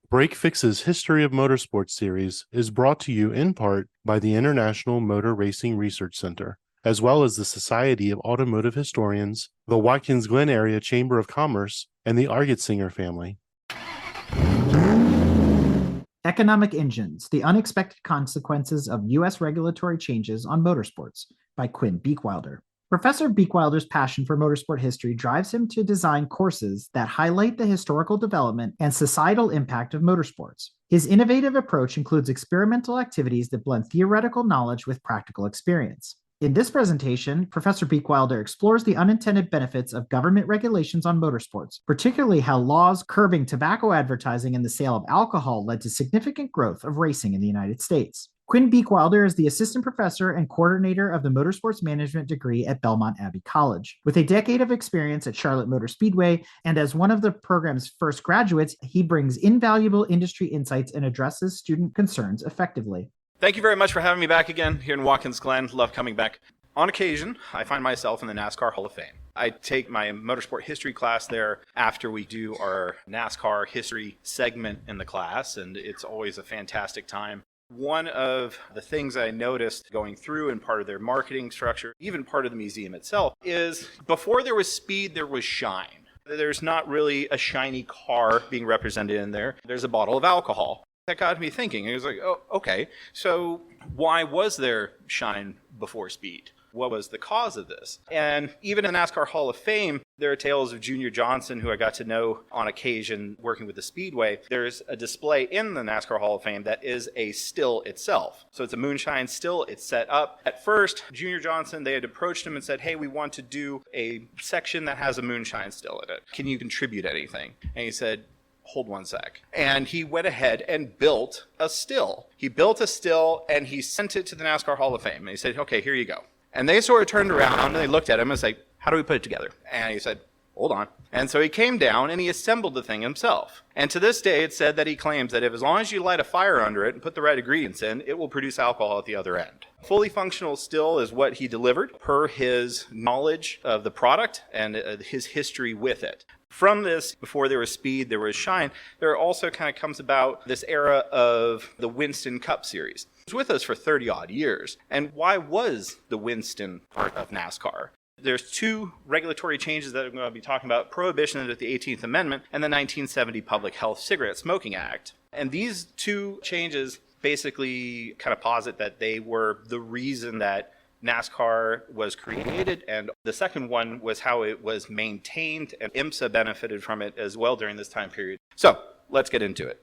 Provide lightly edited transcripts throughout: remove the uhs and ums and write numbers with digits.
Break Fix's History of Motorsports series is brought to you in part by the International Motor Racing Research Center, as well as the Society of Automotive Historians, the Watkins Glen Area Chamber of Commerce, and the Argetsinger family. Economic Engines, The Unexpected Consequences of U.S. Regulatory Changes on Motorsports by Quinn Beekwilder. Professor Beekwilder's passion for motorsport history drives him to design courses that highlight the historical development and societal impact of motorsports. His innovative approach includes experimental activities that blend theoretical knowledge with practical experience. In this presentation, Professor Beekwilder explores the unintended benefits of government regulations on motorsports, particularly how laws curbing tobacco advertising and the sale of alcohol led to significant growth of racing in the United States. Quinn Beekwilder is the assistant professor and coordinator of the Motorsports Management degree at Belmont Abbey College. With a decade of experience at Charlotte Motor Speedway and as one of the program's first graduates, he brings invaluable industry insights and addresses student concerns effectively. Thank you very much for having me back again here in Watkins Glen. Love coming back. On occasion, I find myself in the NASCAR Hall of Fame. I take my motorsport history class there after we do our NASCAR history segment in the class, and it's always a fantastic time. One of the things I noticed going through and part of their marketing structure, even part of the museum itself, is before there was speed, there was shine. There's not really a shiny car being represented in there. There's a bottle of alcohol. That got me thinking. It was like, oh, okay, so why was there shine before speed? What was the cause of this? And even in the NASCAR Hall of Fame, there are tales of Junior Johnson, who I got to know on occasion working with the Speedway. There's a display in the NASCAR Hall of Fame that is a still itself. So it's a moonshine still. It's set up. At first, Junior Johnson, they had approached him and said, hey, we want to do a section that has a moonshine still in it. Can you contribute anything? And he said, hold one sec. And he went ahead and built a still. He built a still and he sent it to the NASCAR Hall of Fame. And he said, okay, here you go. And they sort of turned around and they looked at him and said, how do we put it together? And he said, hold on. And so he came down and he assembled the thing himself. And to this day, it's said that he claims that if as long as you light a fire under it and put the right ingredients in, it will produce alcohol at the other end. Fully functional still is what he delivered per his knowledge of the product and his history with it. From this, before there was speed, there was shine, there also kind of comes about this era of the Winston Cup Series. It was with us for 30-odd years. And why was the Winston part of NASCAR? There's two regulatory changes that I'm going to be talking about, Prohibition under the 18th Amendment and the 1970 Public Health Cigarette Smoking Act. And these two changes basically kind of posit that they were the reason that NASCAR was created, and the second one was how it was maintained, and IMSA benefited from it as well during this time period. So let's get into it.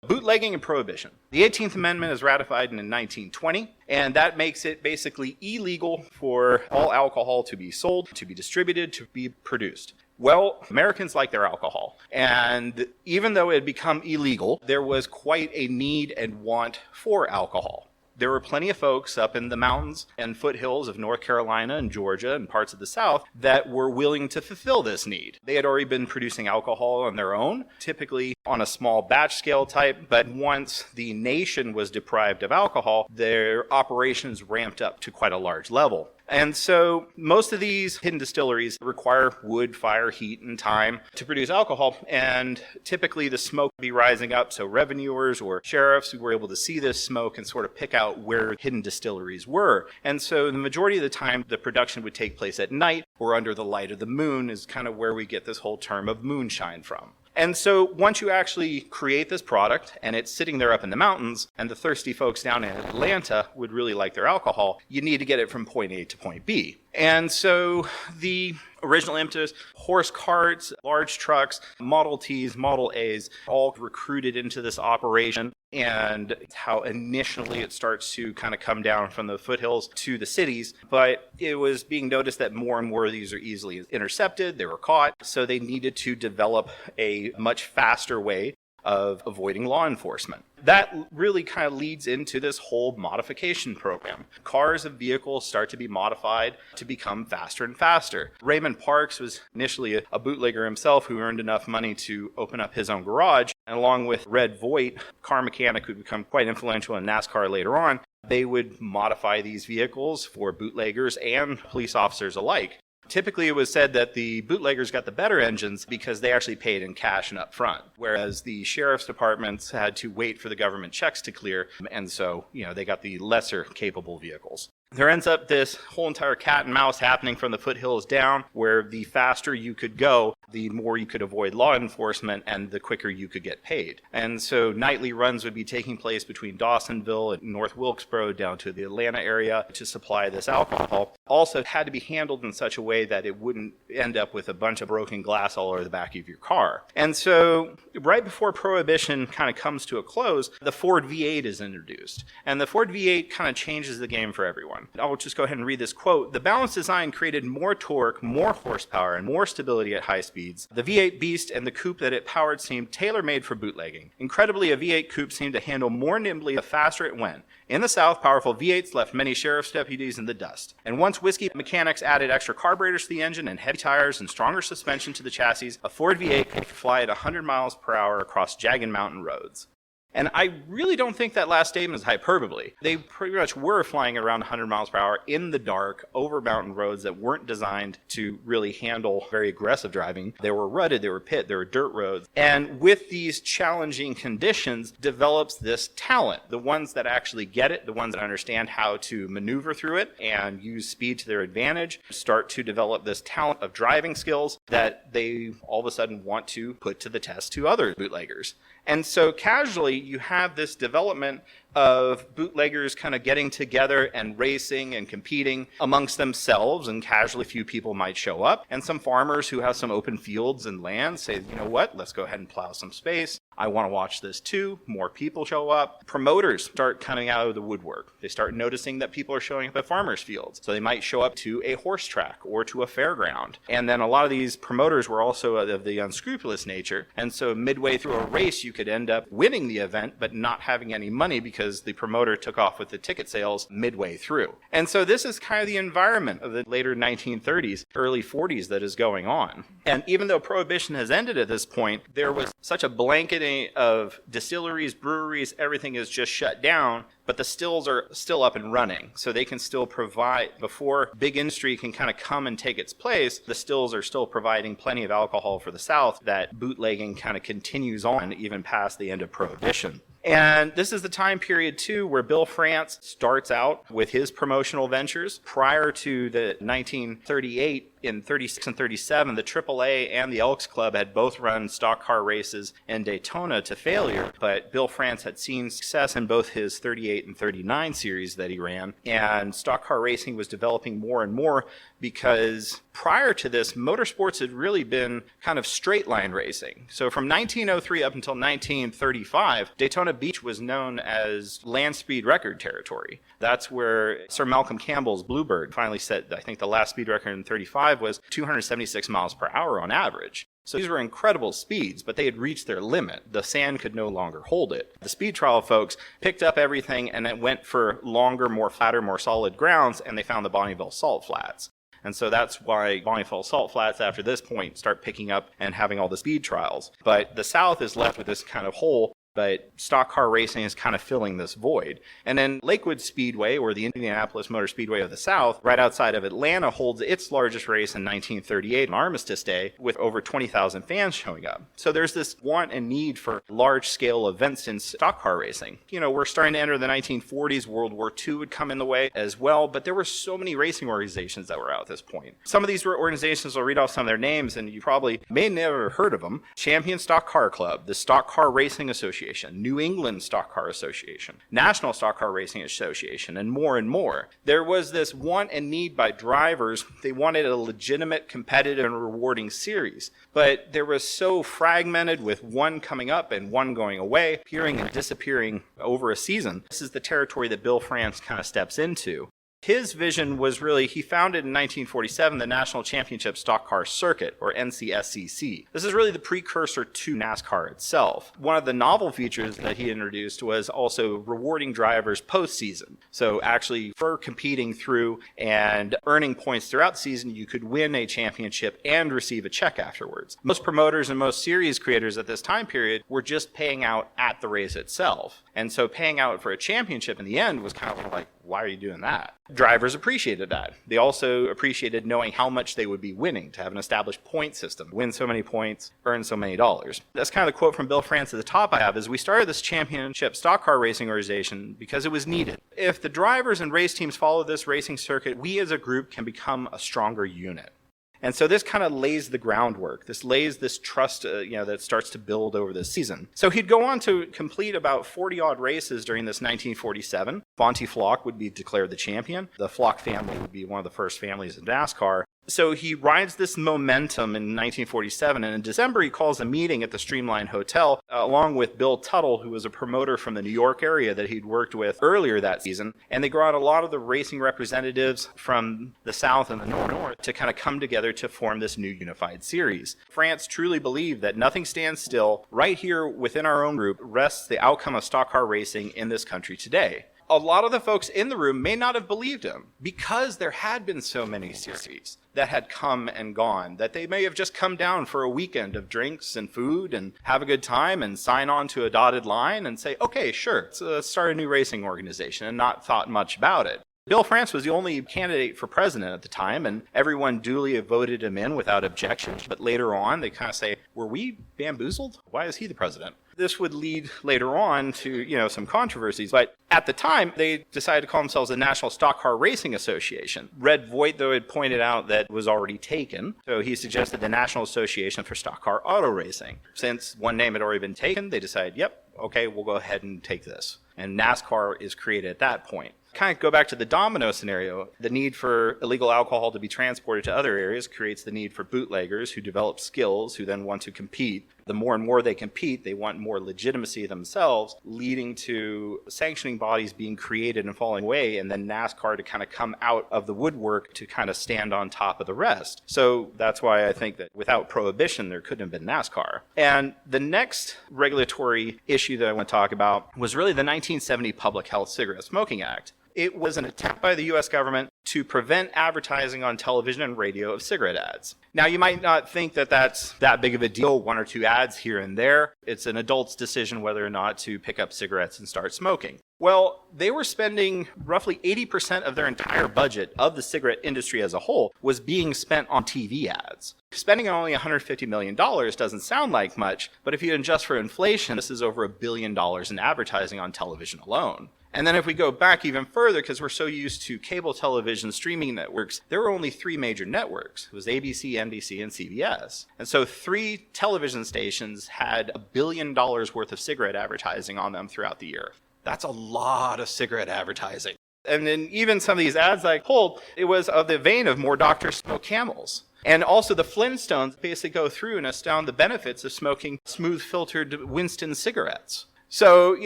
Bootlegging and prohibition. The 18th Amendment is ratified in 1920, and that makes it basically illegal for all alcohol to be sold, to be distributed, to be produced. Well, Americans like their alcohol, and even though it had become illegal, there was quite a need and want for alcohol. There were plenty of folks up in the mountains and foothills of North Carolina and Georgia and parts of the South that were willing to fulfill this need. They had already been producing alcohol on their own, typically on a small batch scale type, but once the nation was deprived of alcohol, their operations ramped up to quite a large level. And so most of these hidden distilleries require wood, fire, heat, and time to produce alcohol. And typically the smoke would be rising up. So revenuers or sheriffs who were able to see this smoke and sort of pick out where hidden distilleries were. And so the majority of the time, the production would take place at night or under the light of the moon is kind of where we get this whole term of moonshine from. And so once you actually create this product and it's sitting there up in the mountains and the thirsty folks down in Atlanta would really like their alcohol, you need to get it from point A to point B. And so the original impetus, horse carts, large trucks, Model Ts, Model As, all recruited into this operation, and how initially it starts to kind of come down from the foothills to the cities. But it was being noticed that more and more of these are easily intercepted, they were caught, so they needed to develop a much faster way of avoiding law enforcement. That really kind of leads into this whole modification program. Cars and vehicles start to be modified to become faster and faster. Raymond Parks was initially a bootlegger himself who earned enough money to open up his own garage. And along with Red Voigt, car mechanic who would become quite influential in NASCAR later on, they would modify these vehicles for bootleggers and police officers alike. Typically, it was said that the bootleggers got the better engines because they actually paid in cash and upfront, whereas the sheriff's departments had to wait for the government checks to clear, and so, they got the lesser capable vehicles. There ends up this whole entire cat and mouse happening from the foothills down, where the faster you could go, the more you could avoid law enforcement and the quicker you could get paid. And so nightly runs would be taking place between Dawsonville and North Wilkesboro down to the Atlanta area to supply this alcohol. Also had to be handled in such a way that it wouldn't end up with a bunch of broken glass all over the back of your car. And so right before Prohibition kind of comes to a close, the Ford V8 is introduced. And the Ford V8 kind of changes the game for everyone. I'll just go ahead and read this quote. "The balanced design created more torque, more horsepower, and more stability at high speeds. The V8 Beast and the coupe that it powered seemed tailor-made for bootlegging. Incredibly, a V8 coupe seemed to handle more nimbly the faster it went. In the South, powerful V8s left many sheriff's deputies in the dust. And once whiskey mechanics added extra carburetors to the engine and heavy tires and stronger suspension to the chassis, a Ford V8 could fly at 100 miles per hour across jagged mountain roads." And I really don't think that last statement is hyperbole. They pretty much were flying around 100 miles per hour in the dark over mountain roads that weren't designed to really handle very aggressive driving. They were rutted, they were pit, they were dirt roads. And with these challenging conditions develops this talent. The ones that actually get it, the ones that understand how to maneuver through it and use speed to their advantage, start to develop this talent of driving skills that they all of a sudden want to put to the test to other bootleggers. And so casually, you have this development of bootleggers kind of getting together and racing and competing amongst themselves, and casually few people might show up. And some farmers who have some open fields and land say, you know what, let's go ahead and plow some space. I want to watch this too. More people show up. Promoters start coming out of the woodwork. They start noticing that people are showing up at farmers' fields. So they might show up to a horse track or to a fairground. And then a lot of these promoters were also of the unscrupulous nature. And so midway through a race, you could end up winning the event, but not having any money because the promoter took off with the ticket sales midway through. And so this is kind of the environment of the later 1930s, early 40s that is going on. And even though Prohibition has ended at this point, there was such a blanketing of distilleries, breweries, everything is just shut down, but the stills are still up and running. So they can still provide, before big industry can kind of come and take its place, the stills are still providing plenty of alcohol for the South. That bootlegging kind of continues on even past the end of Prohibition. And this is the time period, too, where Bill France starts out with his promotional ventures. Prior to the 1938, in 36 and 37, the AAA and the Elks Club had both run stock car races in Daytona to failure, but Bill France had seen success in both his 38 and 39 series that he ran, and stock car racing was developing more and more because prior to this, motorsports had really been kind of straight line racing. So from 1903 up until 1935, Daytona Beach was known as land speed record territory. That's where Sir Malcolm Campbell's Bluebird finally set, I think the last speed record in 35 was 276 miles per hour on average. So these were incredible speeds, but they had reached their limit. The sand could no longer hold it. The speed trial folks picked up everything and it went for longer, more flatter, more solid grounds, and they found the Bonneville Salt Flats. And so that's why Bonneville Salt Flats, after this point, start picking up and having all the speed trials. But the South is left with this kind of hole, but stock car racing is kind of filling this void. And then Lakewood Speedway, or the Indianapolis Motor Speedway of the South, right outside of Atlanta, holds its largest race in 1938 on Armistice Day with over 20,000 fans showing up. So there's this want and need for large-scale events in stock car racing. You know, we're starting to enter the 1940s. World War II would come in the way as well, but there were so many racing organizations that were out at this point. Some of these organizations, I'll read off some of their names, and you probably may never have heard of them. Champion Stock Car Club, the Stock Car Racing Association, New England Stock Car Association, National Stock Car Racing Association, and more and more. There was this want and need by drivers. They wanted a legitimate, competitive, and rewarding series. But there was so fragmented with one coming up and one going away, appearing and disappearing over a season. This is the territory that Bill France kind of steps into. His vision was really, he founded in 1947 the National Championship Stock Car Circuit, or NCSCC. This is really the precursor to NASCAR itself. One of the novel features that he introduced was also rewarding drivers postseason. So actually, for competing through and earning points throughout the season, you could win a championship and receive a check afterwards. Most promoters and most series creators at this time period were just paying out at the race itself. And so paying out for a championship in the end was kind of like, why are you doing that? Drivers appreciated that. They also appreciated knowing how much they would be winning, to have an established point system. Win so many points, earn so many dollars. That's kind of the quote from Bill France at the top I have, is we started this championship stock car racing organization because it was needed. If the drivers and race teams follow this racing circuit, we as a group can become a stronger unit. And so this kind of lays the groundwork. This lays this trust, that starts to build over the season. So he'd go on to complete about 40-odd races during this 1947. Monty Flock would be declared the champion. The Flock family would be one of the first families in NASCAR. So he rides this momentum in 1947, and in December he calls a meeting at the Streamline Hotel, along with Bill Tuttle, who was a promoter from the New York area that he'd worked with earlier that season. And they brought a lot of the racing representatives from the South and the North to kind of come together to form this new unified series. France truly believed that nothing stands still. Right here within our own group rests the outcome of stock car racing in this country today. A lot of the folks in the room may not have believed him because there had been so many series that had come and gone, that they may have just come down for a weekend of drinks and food and have a good time and sign on to a dotted line and say, okay, sure, let's start a new racing organization, and not thought much about it. Bill France was the only candidate for president at the time, and everyone duly voted him in without objection. But later on, they kind of say, were we bamboozled? Why is he the president? This would lead later on to, some controversies. But at the time, they decided to call themselves the National Stock Car Racing Association. Red Voigt, though, had pointed out that it was already taken. So he suggested the National Association for Stock Car Auto Racing. Since one name had already been taken, they decided, yep, okay, we'll go ahead and take this. And NASCAR is created at that point. Kind of go back to the domino scenario. The need for illegal alcohol to be transported to other areas creates the need for bootleggers who develop skills, who then want to compete. The more and more they compete, they want more legitimacy themselves, leading to sanctioning bodies being created and falling away, and then NASCAR to kind of come out of the woodwork to kind of stand on top of the rest. So that's why I think that without Prohibition, there couldn't have been NASCAR. And the next regulatory issue that I want to talk about was really the 1970 Public Health Cigarette Smoking Act. It was an attempt by the U.S. government to prevent advertising on television and radio of cigarette ads. Now, you might not think that that's that big of a deal, one or two ads here and there. It's an adult's decision whether or not to pick up cigarettes and start smoking. Well, they were spending roughly 80% of their entire budget of the cigarette industry as a whole was being spent on TV ads. Spending only $150 million doesn't sound like much, but if you adjust for inflation, this is over $1 billion in advertising on television alone. And then if we go back even further, because we're so used to cable television streaming networks, there were only three major networks. It was ABC, NBC, and CBS. And so 3 television stations had $1 billion worth of cigarette advertising on them throughout the year. That's a lot of cigarette advertising. And then even some of these ads I pulled, it was of the vein of more doctors smoke Camels. And also the Flintstones basically go through and astound the benefits of smoking smooth filtered Winston cigarettes. So,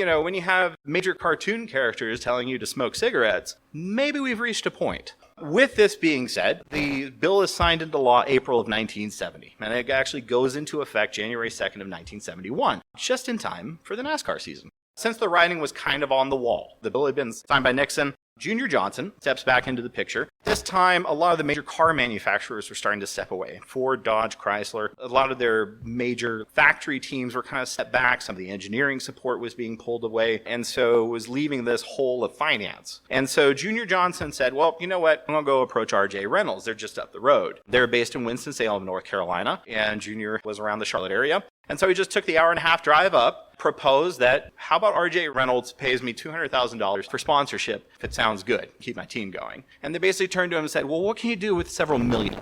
when you have major cartoon characters telling you to smoke cigarettes, maybe we've reached a point. With this being said, the bill is signed into law April of 1970, and it actually goes into effect January 2nd of 1971, just in time for the NASCAR season. Since the writing was kind of on the wall, the bill had been signed by Nixon. Junior Johnson steps back into the picture. This time, a lot of the major car manufacturers were starting to step away. Ford, Dodge, Chrysler. A lot of their major factory teams were kind of stepped back. Some of the engineering support was being pulled away. And so it was leaving this hole of finance. And so Junior Johnson said, well, you know what? I'm going to go approach RJ Reynolds. They're just up the road. They're based in Winston-Salem, North Carolina. And Junior was around the Charlotte area. And so he just took the hour-and-a-half drive up, proposed that, how about RJ Reynolds pays me $200,000 for sponsorship if it sounds good, keep my team going. And they basically turned to him and said, well, what can you do with several $1 million?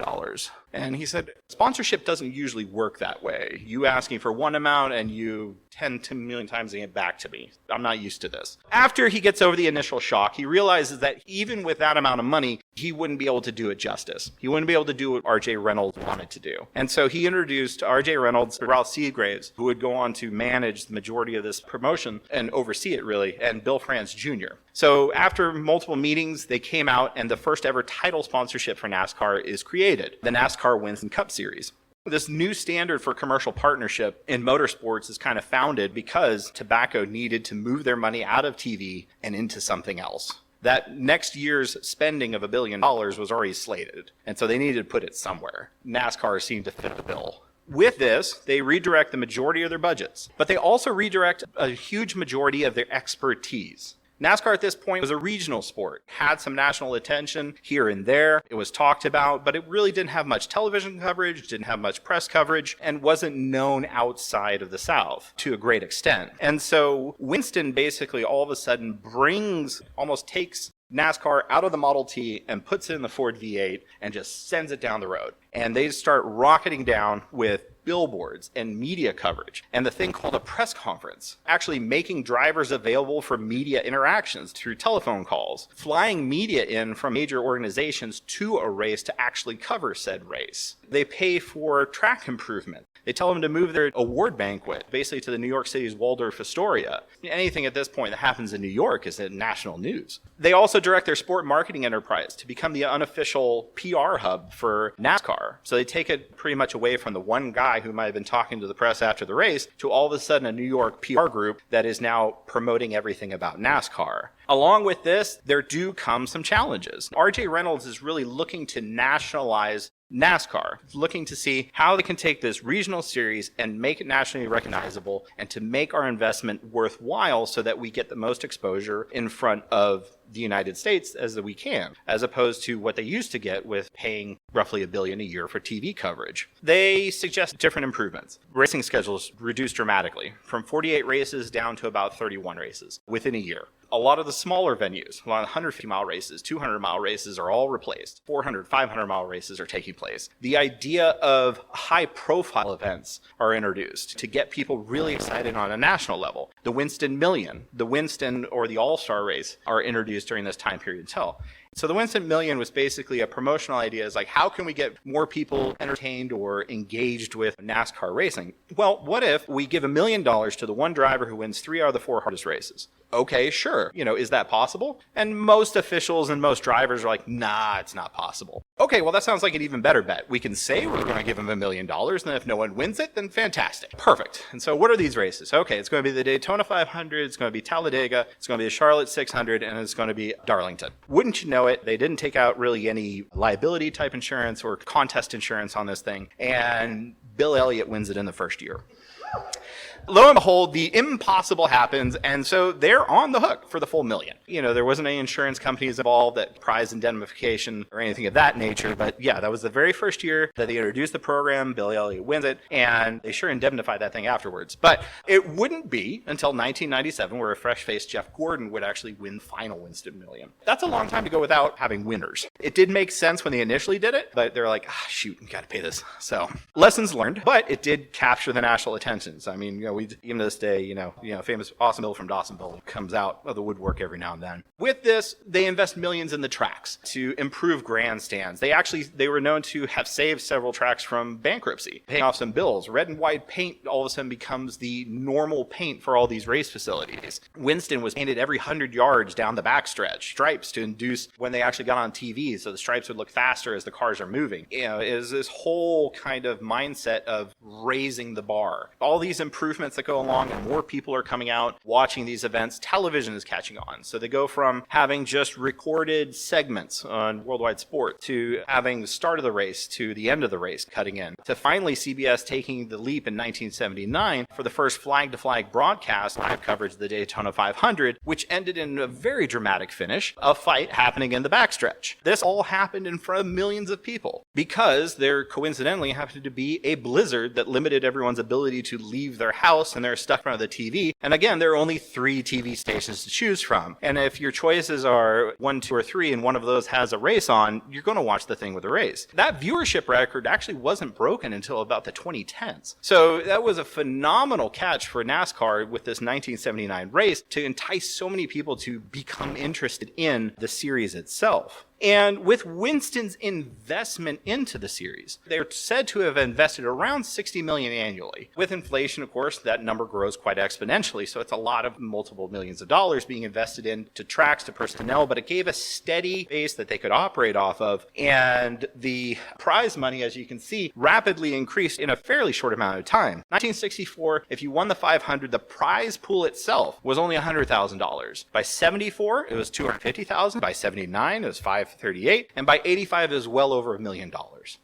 And he said, sponsorship doesn't usually work that way. You asking for one amount and you 10 million times get back to me. I'm not used to this. After he gets over the initial shock, he realizes that even with that amount of money, he wouldn't be able to do it justice. He wouldn't be able to do what RJ Reynolds wanted to do. And so he introduced RJ Reynolds, Ralph Seagraves, who would go on to manage the majority of this promotion and oversee it really, and Bill France Jr. So after multiple meetings, they came out and the first ever title sponsorship for NASCAR is created, the NASCAR Winston Cup Series. This new standard for commercial partnership in motorsports is kind of founded because tobacco needed to move their money out of TV and into something else. That next year's spending of $1 billion was already slated, and so they needed to put it somewhere. NASCAR seemed to fit the bill. With this, they redirect the majority of their budgets, but they also redirect a huge majority of their expertise. NASCAR at this point was a regional sport, had some national attention here and there. It was talked about, but it really didn't have much television coverage, didn't have much press coverage, and wasn't known outside of the South to a great extent. And so Winston basically all of a sudden almost takes NASCAR out of the Model T and puts it in the Ford V8 and just sends it down the road. And they start rocketing down with billboards and media coverage and the thing called a press conference, actually making drivers available for media interactions through telephone calls, flying media in from major organizations to a race to actually cover said race. They pay for track improvement. They tell them to move their award banquet basically to the New York City's Waldorf Astoria. Anything at this point that happens in New York is in national news. They also direct their sport marketing enterprise to become the unofficial PR hub for NASCAR. So they take it pretty much away from the one guy who might have been talking to the press after the race to all of a sudden a New York PR group that is now promoting everything about NASCAR. Along with this, there do come some challenges. RJ Reynolds is really looking to nationalize NASCAR, looking to see how they can take this regional series and make it nationally recognizable and to make our investment worthwhile so that we get the most exposure in front of the United States as we can, as opposed to what they used to get with paying roughly $1 billion a year for TV coverage. They suggest different improvements. Racing schedules reduced dramatically from 48 races down to about 31 races within a year. A lot of the smaller venues, a lot of 150-mile races, 200-mile races are all replaced. 400, 500-mile races are taking place. The idea of high-profile events are introduced to get people really excited on a national level. The Winston Million, the Winston or the All-Star race are introduced during this time period as well. So the Winston Million was basically a promotional idea. It's like, how can we get more people entertained or engaged with NASCAR racing? Well, what if we give $1 million to the one driver who wins 3 out of the 4 hardest races? Okay, sure. Is that possible? And most officials and most drivers are like, nah, it's not possible. Okay, well, that sounds like an even better bet. We can say we're going to give them $1 million, and if no one wins it, then fantastic. Perfect. And so what are these races? Okay, it's going to be the Daytona 500, it's going to be Talladega, it's going to be the Charlotte 600, and it's going to be Darlington. Wouldn't you know it, they didn't take out really any liability type insurance or contest insurance on this thing, and Bill Elliott wins it in the first year. Lo and behold, the impossible happens, and so they're on the hook for the full $1 million. There wasn't any insurance companies involved that prize indemnification or anything of that nature, but yeah, that was the very first year that they introduced the program. Bill Elliott wins it, and they sure indemnified that thing afterwards. But it wouldn't be until 1997 where a fresh-faced Jeff Gordon would actually win final Winston Million. That's a long time to go without having winners. It did make sense when they initially did it, but they're like, shoot, we got to pay this. So lessons learned, but it did capture the national attentions. I mean, even to this day, famous Awesome Bill from Dawsonville comes out of the woodwork every now and then. With this, they invest millions in the tracks to improve grandstands. They were known to have saved several tracks from bankruptcy, paying off some bills. Red and white paint all of a sudden becomes the normal paint for all these race facilities. Winston was painted every 100 yards down the backstretch, stripes to induce when they actually got on TV, so the stripes would look faster as the cars are moving. It is this whole kind of mindset of raising the bar. All these improvements that go along and more people are coming out watching these events. Television is catching on. So they go from having just recorded segments on Worldwide Sport to having the start of the race to the end of the race cutting in to finally CBS taking the leap in 1979 for the first flag-to-flag broadcast live coverage of the Daytona 500, which ended in a very dramatic finish, a fight happening in the backstretch. This all happened in front of millions of people because there coincidentally happened to be a blizzard that limited everyone's ability to leave their house, and they're stuck in front of the TV. And again, there are only 3 TV stations to choose from. And if your choices are 1, 2, or 3, and one of those has a race on, you're going to watch the thing with the race. That viewership record actually wasn't broken until about the 2010s. So that was a phenomenal catch for NASCAR with this 1979 race to entice so many people to become interested in the series itself. And with Winston's investment into the series, they're said to have invested around $60 million annually. With inflation, of course, that number grows quite exponentially. So it's a lot of multiple millions of dollars being invested into tracks, to personnel, but it gave a steady base that they could operate off of. And the prize money, as you can see, rapidly increased in a fairly short amount of time. 1964, if you won the 500, the prize pool itself was only $100,000. By 74, it was $250,000. By 79, it was $5,000. 38, and by 85 is well over $1 million.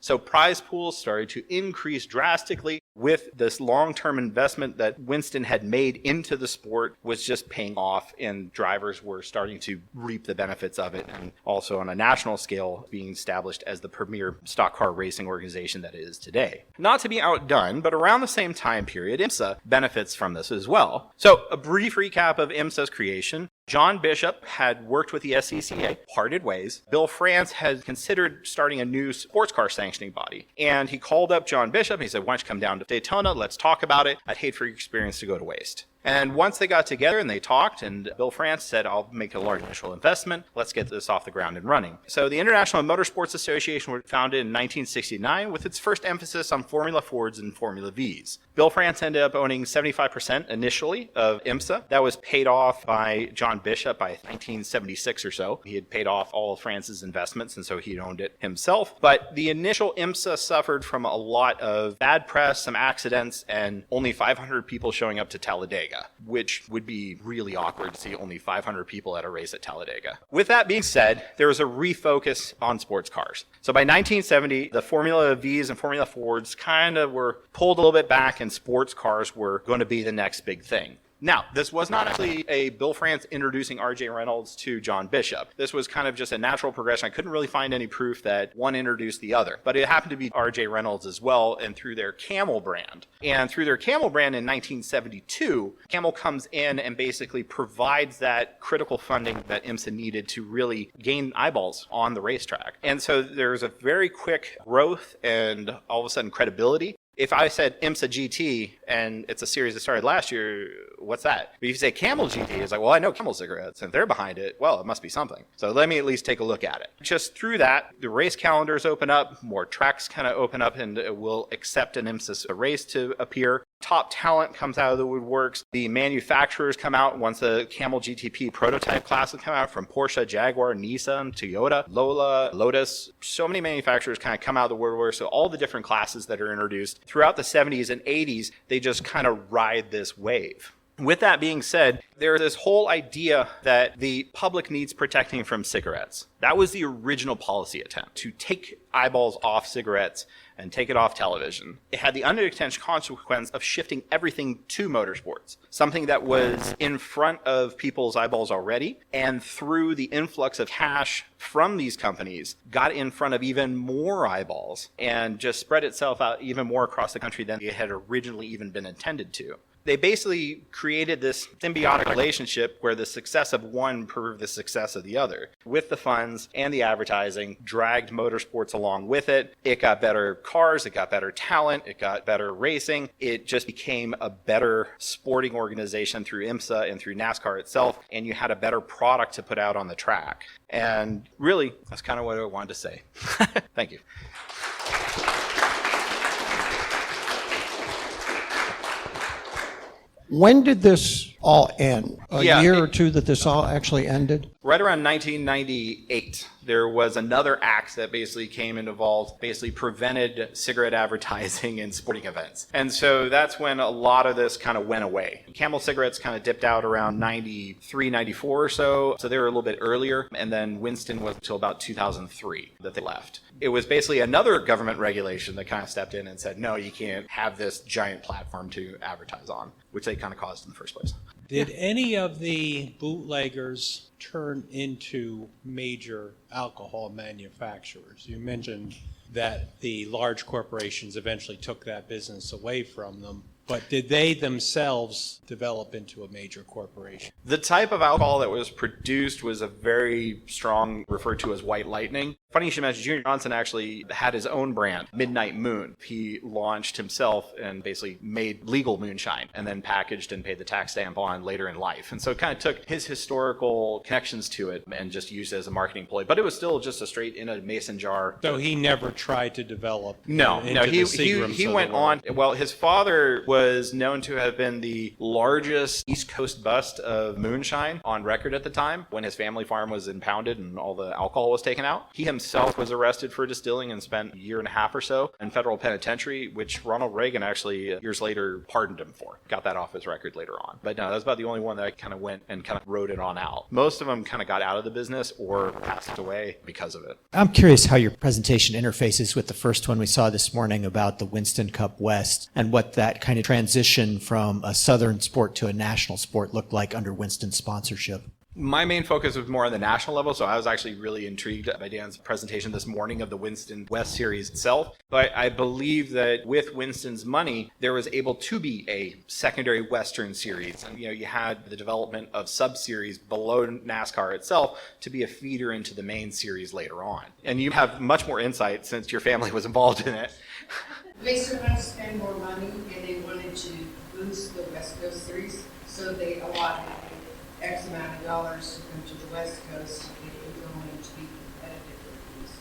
So prize pools started to increase drastically with this long-term investment that Winston had made into the sport was just paying off, and drivers were starting to reap the benefits of it, and also on a national scale being established as the premier stock car racing organization that it is today. Not to be outdone, but around the same time period, IMSA benefits from this as well. So a brief recap of IMSA's creation. John Bishop had worked with the SCCA, parted ways. Bill France had considered starting a new sports car sanctioning body. And he called up John Bishop and he said, why don't you come down to Daytona? Let's talk about it. I'd hate for your experience to go to waste. And once they got together and they talked, and Bill France said, I'll make a large initial investment. Let's get this off the ground and running. So the International Motorsports Association was founded in 1969 with its first emphasis on Formula Fords and Formula Vs. Bill France ended up owning 75% initially of IMSA. That was paid off by John Bishop by 1976 or so. He had paid off all of France's investments, and so he owned it himself. But the initial IMSA suffered from a lot of bad press, some accidents, and only 500 people showing up to Talladega, which would be really awkward to see only 500 people at a race at Talladega. With that being said, there was a refocus on sports cars. So by 1970, the Formula Vs and Formula Fords kind of were pulled a little bit back, and sports cars were going to be the next big thing. Now, this was not actually a Bill France introducing R.J. Reynolds to John Bishop. This was kind of just a natural progression. I couldn't really find any proof that one introduced the other, but it happened to be R.J. Reynolds as well, and through their Camel brand. And through their Camel brand in 1972, Camel comes in and basically provides that critical funding that IMSA needed to really gain eyeballs on the racetrack. And so there's a very quick growth and all of a sudden credibility. If I said IMSA GT and it's a series that started last year, what's that? But if you say Camel GT, it's like, well, I know Camel cigarettes and they're behind it. Well, it must be something. So let me at least take a look at it. Just through that, the race calendars open up, more tracks kind of open up, and will accept an IMSA race to appear. Top talent comes out of the woodworks. The manufacturers come out once the Camel GTP prototype classes come out from Porsche, Jaguar, Nissan, Toyota, Lola, Lotus. So many manufacturers kind of come out of the woodwork. So all the different classes that are introduced throughout the 70s and 80s, they just kind of ride this wave. With that being said, there's this whole idea that the public needs protecting from cigarettes. That was the original policy attempt, to take eyeballs off cigarettes and take it off television. It had the unintended consequence of shifting everything to motorsports, something that was in front of people's eyeballs already, and through the influx of cash from these companies, got in front of even more eyeballs and just spread itself out even more across the country than it had originally even been intended to. They basically created this symbiotic relationship where the success of one proved the success of the other. With the funds and the advertising, dragged motorsports along with it. It got better cars, it got better talent, it got better racing. It just became a better sporting organization through IMSA and through NASCAR itself, and you had a better product to put out on the track. And really, that's kind of what I wanted to say. Thank you. When did this all end? A Yeah, year or two that this all actually ended? Right around 1998, there was another act that basically came into involved, basically prevented cigarette advertising in sporting events. And so that's when a lot of this kind of went away. Camel cigarettes kind of dipped out around 93, 94 or so. So they were a little bit earlier. And then Winston was until about 2003 that they left. It was basically another government regulation that kind of stepped in and said, no, you can't have this giant platform to advertise on, which they kind of caused in the first place. Did any of the bootleggers turn into major alcohol manufacturers? You mentioned that the large corporations eventually took that business away from them, but did they themselves develop into a major corporation? The type of alcohol that was produced was a very strong, referred to as white lightning. Funny you should mention, Junior Johnson actually had his own brand, Midnight Moon. He launched himself and basically made legal moonshine and then packaged and paid the tax stamp on later in life. And so it kind of took his historical connections to it and just used it as a marketing ploy. But it was still just a straight in a mason jar. So he never tried to develop No, into no, the he Seagrams of went the on. world. Well, his father was known to have been the largest East Coast bust of moonshine on record at the time when his family farm was impounded and all the alcohol was taken out. He himself himself was arrested for distilling and spent a year and a half or so in federal penitentiary, which Ronald Reagan actually years later pardoned him for. Got that off his record later on. But no, that's about the only one that I kind of went and kind of wrote it on out. Most of them kind of got out of the business or passed away because of it. I'm curious how your presentation interfaces with the first one we saw this morning about the Winston Cup West and what that kind of transition from a Southern sport to a national sport looked like under Winston's sponsorship. My main focus was more on the national level, so I was actually really intrigued by Dan's presentation this morning of the Winston West Series itself. But I believe that with Winston's money, there was able to be a secondary Western series. And, you had the development of sub-series below NASCAR itself to be a feeder into the main series later on. And you have much more insight since your family was involved in it. They still had to spend more money, and they wanted to boost the West Coast Series, so they allotted X amount of dollars to come to the West Coast. It was going to be competitive with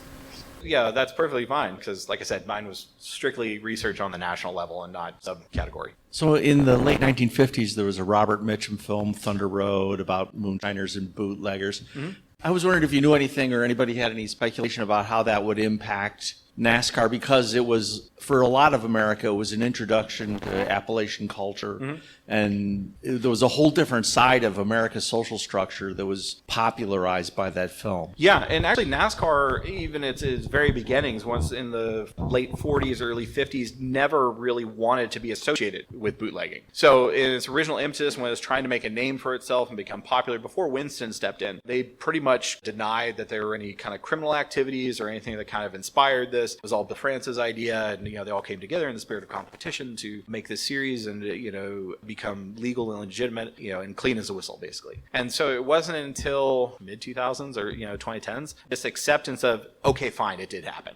these. Yeah, that's perfectly fine because, like I said, mine was strictly research on the national level and not subcategory. So in the late 1950s, there was a Robert Mitchum film, Thunder Road, about moonshiners and bootleggers. Mm-hmm. I was wondering if you knew anything or anybody had any speculation about how that would impact NASCAR, because it was, for a lot of America, it was an introduction to Appalachian culture. Mm-hmm. And there was a whole different side of America's social structure that was popularized by that film. Yeah, and actually NASCAR, even its very beginnings, once in the late 40s, early 50s, never really wanted to be associated with bootlegging. So in its original impetus, when it was trying to make a name for itself and become popular, before Winston stepped in, they pretty much denied that there were any kind of criminal activities or anything that kind of inspired this. It was all DeFrance's idea, and they all came together in the spirit of competition to make this series and become legal and legitimate, and clean as a whistle, basically. And so it wasn't until mid 2000s or 2010s this acceptance of, okay, fine, it did happen.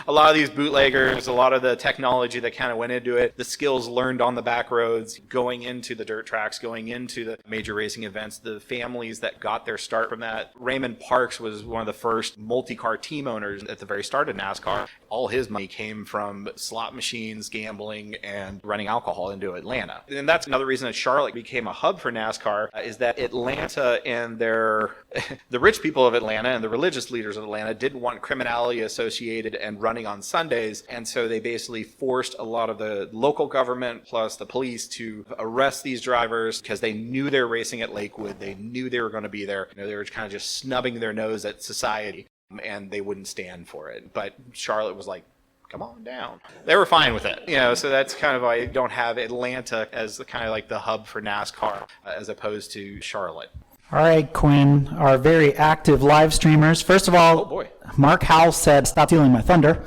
A lot of these bootleggers, a lot of the technology that kind of went into it, the skills learned on the back roads, going into the dirt tracks, going into the major racing events, the families that got their start from that. Raymond Parks was one of the first multi-car team owners at the very start of NASCAR. All his money came from slot machines, gambling, and running alcohol into Atlanta. And that's another reason that Charlotte became a hub for NASCAR, is that Atlanta and the rich people of Atlanta and the religious leaders of Atlanta didn't want criminality associated and running on Sundays. And so they basically forced a lot of the local government plus the police to arrest these drivers because they knew they were racing at Lakewood. They knew they were going to be there. They were kind of just snubbing their nose at society, and they wouldn't stand for it. But Charlotte was like, come on down. They were fine with it. So that's kind of why I don't have Atlanta as kind of like the hub for NASCAR as opposed to Charlotte. All right, Quinn, our very active live streamers. First of all, Oh boy. Mark Howell said, stop stealing my thunder.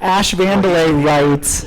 Ash Vandelay writes,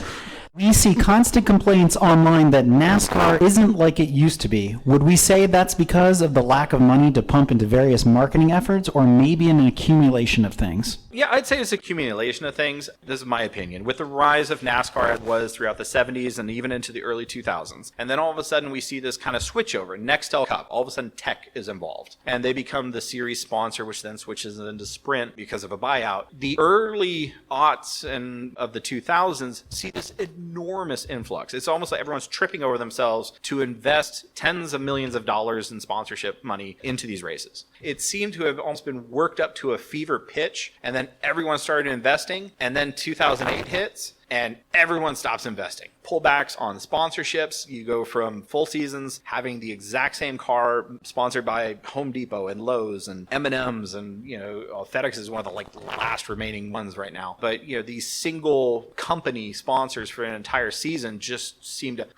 we see constant complaints online that NASCAR isn't like it used to be. Would we say that's because of the lack of money to pump into various marketing efforts, or maybe an accumulation of things? Yeah, I'd say it's an accumulation of things. This is my opinion. With the rise of NASCAR as it was throughout the 70s and even into the early 2000s. And then all of a sudden we see this kind of switch over. Nextel Cup, all of a sudden tech is involved. And they become the series sponsor, which then switches into Sprint because of a buyout. The early aughts and of the 2000s see this enormous influx. It's almost like everyone's tripping over themselves to invest tens of millions of dollars in sponsorship money into these races. It seemed to have almost been worked up to a fever pitch, and then everyone started investing, and then 2008 hits, and everyone stops investing. Pullbacks on sponsorships. You go from full seasons having the exact same car sponsored by Home Depot and Lowe's and M&M's, and FedEx is one of the last remaining ones right now. But these single company sponsors for an entire season just seem to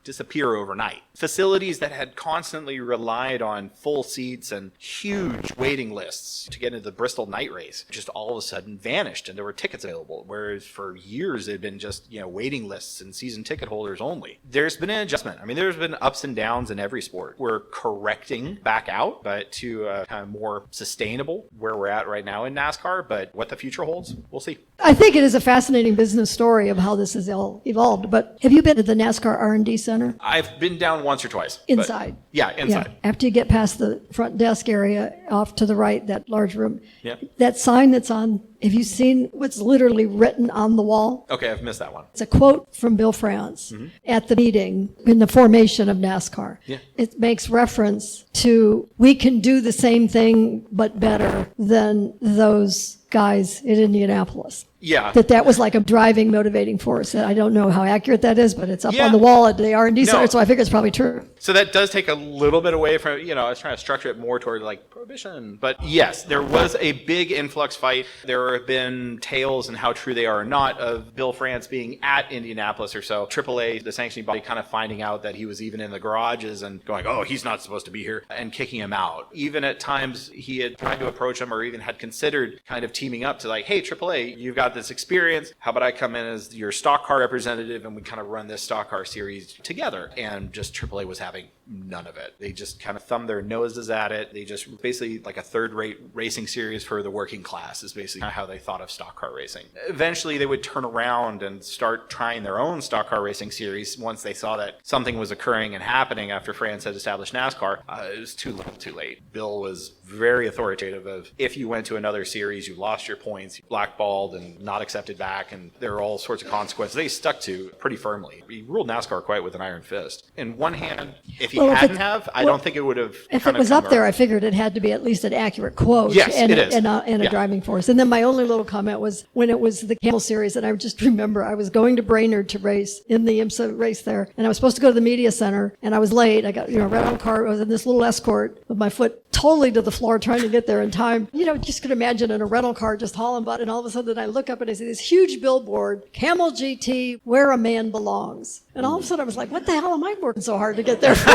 disappear overnight. Facilities that had constantly relied on full seats and huge waiting lists to get into the Bristol night race just all of a sudden vanished, and there were tickets available, whereas for years it had been just waiting lists and season ticket holders only. There's been an adjustment. I mean, there's been ups and downs in every sport. We're correcting back out, but to kind of more sustainable where we're at right now in NASCAR. But what the future holds, we'll see. I think it is a fascinating business story of how this has all evolved. But have you been to the NASCAR R&D Center? I've been down once or twice. Inside? Yeah, inside. Yeah. After you get past the front desk area, off to the right, that large room. Yeah. That sign that's on, have you seen what's literally written on the wall? Okay, I've missed that one. It's a quote from Bill France at the meeting in the formation of NASCAR. Yeah. It makes reference to, we can do the same thing but better than those guys in Indianapolis. Yeah. That was like a driving, motivating force. I don't know how accurate that is, but it's up Yeah. on the wall at the R&D No. center, so I figure it's probably true. So that does take a little bit away from, I was trying to structure it more toward like Prohibition. But yes, there was a big influx fight. There have been tales, and how true they are or not, of Bill France being at Indianapolis or so. AAA, the sanctioning body, kind of finding out that he was even in the garages and going, oh, he's not supposed to be here, and kicking him out. Even at times he had tried to approach him, or even had considered kind of teaming up to like, hey, AAA, you've got this experience. How about I come in as your stock car representative and we kind of run this stock car series together? And just AAA was having none of it. They just kind of thumbed their noses at it. They just basically like a third-rate racing series for the working class is basically kind of how they thought of stock car racing. Eventually, they would turn around and start trying their own stock car racing series once they saw that something was occurring and happening after France had established NASCAR. It was too little too late. Bill was very authoritative of, if you went to another series, you lost your points, you blackballed and not accepted back, and there are all sorts of consequences they stuck to pretty firmly. He ruled NASCAR quite with an iron fist. In one hand, if he hadn't have, I don't think it would have. If it was up there, I figured it had to be at least an accurate quote. Yes, and, it is. And a driving force. And then my only little comment was when it was the Camel series, and I just remember I was going to Brainerd to race in the IMSA race there, and I was supposed to go to the media center, and I was late. I got rental car. I was in this little Escort with my foot totally to the floor trying to get there in time. Just could imagine in a rental car just hauling butt, and all of a sudden I look up and I see this huge billboard, Camel GT, where a man belongs. And all of a sudden I was like, what the hell am I working so hard to get there for?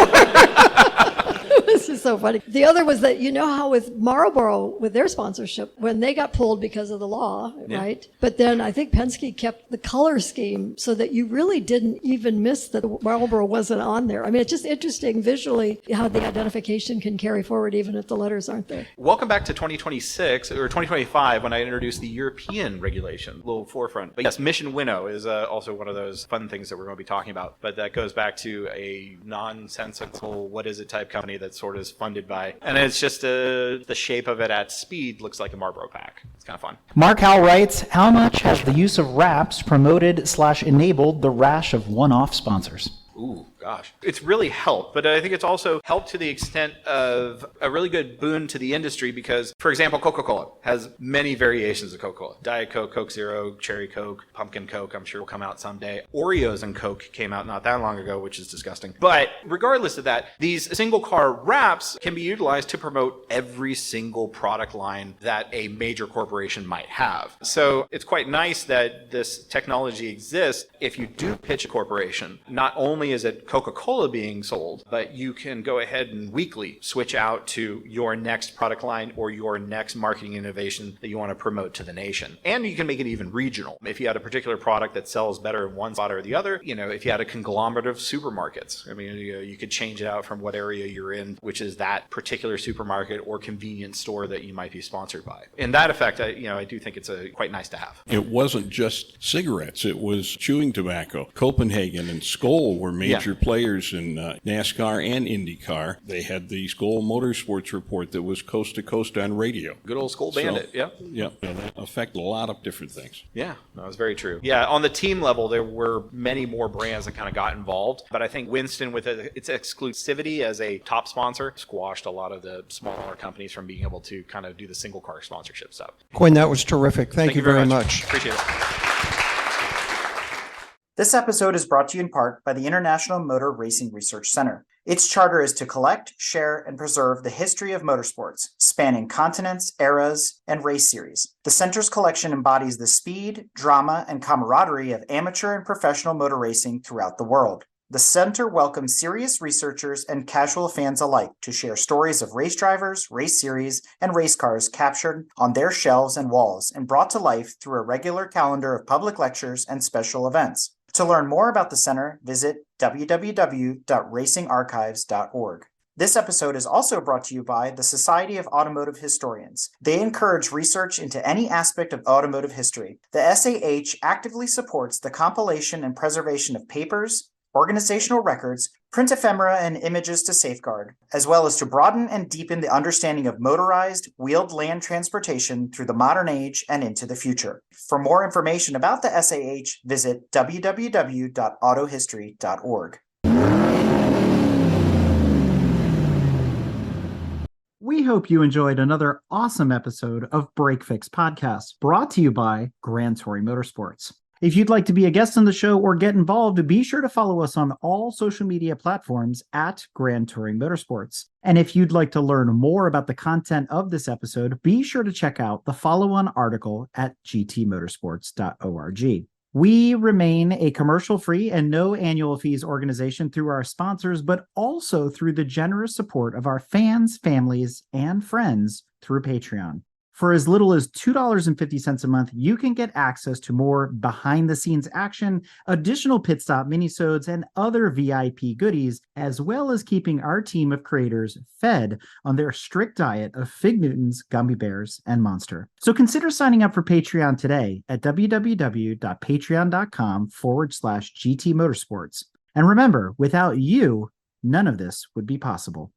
This is so funny. The other was that, how with Marlboro, with their sponsorship, when they got pulled because of the law, right? But then I think Penske kept the color scheme so that you really didn't even miss that Marlboro wasn't on there. I mean, it's just interesting visually how the identification can carry forward even if the letters aren't there. Welcome back to 2026 or 2025 when I introduced the European regulation, a little forefront. But yes, Mission Winnow is also one of those fun things that we're going to be talking about. But that goes back to a nonsensical, what is it type company that sort of is funded by, and it's just the shape of it at speed looks like a Marlboro pack. It's kind of fun. Mark Howell writes, how much has the use of wraps promoted/enabled the rash of one-off sponsors? Ooh, gosh. It's really helped, but I think it's also helped to the extent of a really good boon to the industry because, for example, Coca-Cola has many variations of Coca-Cola. Diet Coke, Coke Zero, Cherry Coke, Pumpkin Coke, I'm sure will come out someday. Oreos and Coke came out not that long ago, which is disgusting. But regardless of that, these single car wraps can be utilized to promote every single product line that a major corporation might have. So it's quite nice that this technology exists. If you do pitch a corporation, not only is it Coca-Cola being sold, but you can go ahead and weekly switch out to your next product line or your next marketing innovation that you want to promote to the nation. And you can make it even regional. If you had a particular product that sells better in one spot or the other, if you had a conglomerate of supermarkets, you could change it out from what area you're in, which is that particular supermarket or convenience store that you might be sponsored by. In that effect, I do think it's quite nice to have. It wasn't just cigarettes, it was chewing tobacco. Copenhagen and Skoal were major players in NASCAR and IndyCar. They had the Skoal Motorsports report that was coast to coast on radio. Good old Skoal Bandit, Yeah, that affected a lot of different things. Yeah, that was very true. Yeah, on the team level, there were many more brands that kind of got involved, but I think Winston, with its exclusivity as a top sponsor, squashed a lot of the smaller companies from being able to kind of do the single car sponsorship stuff. Quinn, that was terrific. Thank you very much. Appreciate it. This episode is brought to you in part by the International Motor Racing Research Center. Its charter is to collect, share, and preserve the history of motorsports, spanning continents, eras, and race series. The center's collection embodies the speed, drama, and camaraderie of amateur and professional motor racing throughout the world. The center welcomes serious researchers and casual fans alike to share stories of race drivers, race series, and race cars captured on their shelves and walls and brought to life through a regular calendar of public lectures and special events. To learn more about the center, visit www.racingarchives.org. This episode is also brought to you by the Society of Automotive Historians. They encourage research into any aspect of automotive history. The SAH actively supports the compilation and preservation of papers, organizational records, print ephemera, and images to safeguard, as well as to broaden and deepen the understanding of motorized, wheeled land transportation through the modern age and into the future. For more information about the SAH, visit www.autohistory.org. We We hope you enjoyed another awesome episode of Break Fix Podcast, brought to you by Grand Touring Motorsports. If you'd like to be a guest on the show or get involved, be sure to follow us on all social media platforms at Grand Touring Motorsports. And if you'd like to learn more about the content of this episode, be sure to check out the follow-on article at gtmotorsports.org. We remain a commercial-free and no annual fees organization through our sponsors, but also through the generous support of our fans, families, and friends through Patreon. For as little as $2.50 a month, you can get access to more behind-the-scenes action, additional pit stop minisodes, and other VIP goodies, as well as keeping our team of creators fed on their strict diet of Fig Newtons, gummy bears, and Monster. So consider signing up for Patreon today at www.patreon.com/GT Motorsports. And remember, without you, none of this would be possible.